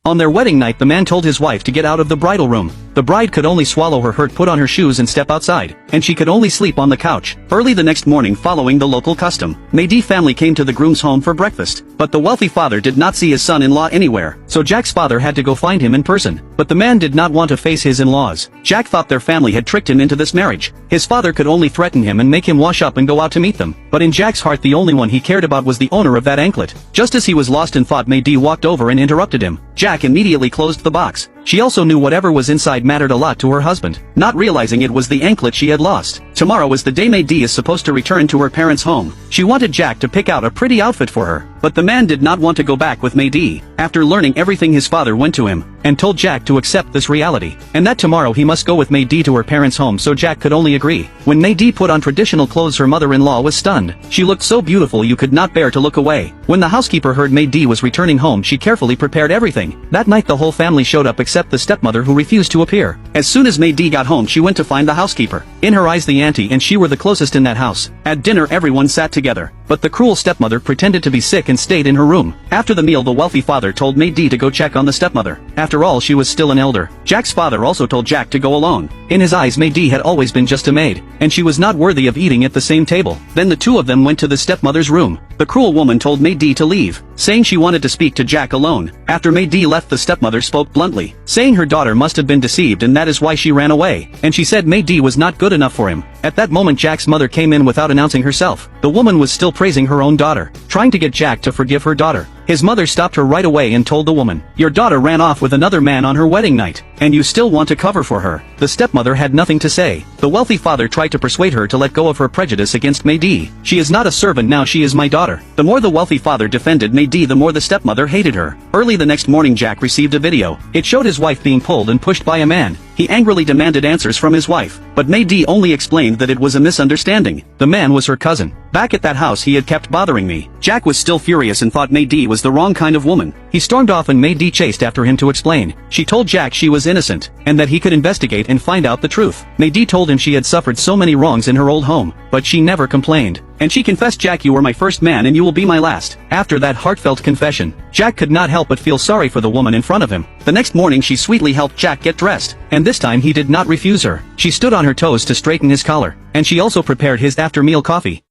On their wedding night, the man told his wife to get out of the bridal room. The bride could only swallow her hurt, put on her shoes and step outside, and she could only sleep on the couch. Early the next morning, following the local custom, Mehdi family came to the groom's home for breakfast. But the wealthy father did not see his son-in-law anywhere, so Jack's father had to go find him in person. But the man did not want to face his in-laws. Jack thought their family had tricked him into this marriage. His father could only threaten him and make him wash up and go out to meet them. But in Jack's heart, the only one he cared about was the owner of that anklet. Just as he was lost in thought, Mehdi walked over and interrupted him. Jack immediately closed the box. She also knew whatever was inside mattered a lot to her husband, not realizing it was the anklet she had lost. Tomorrow is the day Mehdi is supposed to return to her parents' home. She wanted Jack to pick out a pretty outfit for her, but the man did not want to go back with Mehdi. After learning everything, his father went to him and told Jack to accept this reality, and that tomorrow he must go with Mehdi to her parents' home, so Jack could only agree. When Mehdi put on traditional clothes, her mother-in-law was stunned. She looked so beautiful you could not bear to look away. When the housekeeper heard Mehdi was returning home, she carefully prepared everything. That night the whole family showed up except the stepmother, who refused to appear. As soon as Mehdi got home, she went to find the housekeeper. In her eyes, the auntie and she were the closest in that house. At dinner, everyone sat together, but the cruel stepmother pretended to be sick and stayed in her room. After the meal, the wealthy father told Mehdi to go check on the stepmother. After all, she was still an elder. Jack's father also told Jack to go alone. In his eyes, Mehdi had always been just a maid, and she was not worthy of eating at the same table. Then the two of them went to the stepmother's room. The cruel woman told Mehdi to leave, saying she wanted to speak to Jack alone. After Mehdi left, the stepmother spoke bluntly, saying her daughter must have been deceived and that is why she ran away, and she said Mehdi was not good enough for him. At that moment, Jack's mother came in without announcing herself. The woman was still praising her own daughter, trying to get Jack to forgive her daughter. His mother stopped her right away and told the woman, "Your daughter ran off with another man on her wedding night, and you still want to cover for her." The stepmother had nothing to say. The wealthy father tried to persuade her to let go of her prejudice against Mehdi. "She is not a servant now, she is my daughter." The more the wealthy father defended Mehdi, the more the stepmother hated her. Early the next morning, Jack received a video. It showed his wife being pulled and pushed by a man. He angrily demanded answers from his wife, but Mehdi only explained that it was a misunderstanding. The man was her cousin. Back at that house, he had kept bothering me. Jack was still furious and thought Mehdi was the wrong kind of woman. He stormed off and Mehdi chased after him to explain. She told Jack she was innocent, and that he could investigate and find out the truth. Mehdi told him she had suffered so many wrongs in her old home, but she never complained. And she confessed, "Jack, you were my first man and you will be my last." After that heartfelt confession, Jack could not help but feel sorry for the woman in front of him. The next morning, she sweetly helped Jack get dressed, and this time he did not refuse her. She stood on her toes to straighten his collar, and she also prepared his after-meal coffee.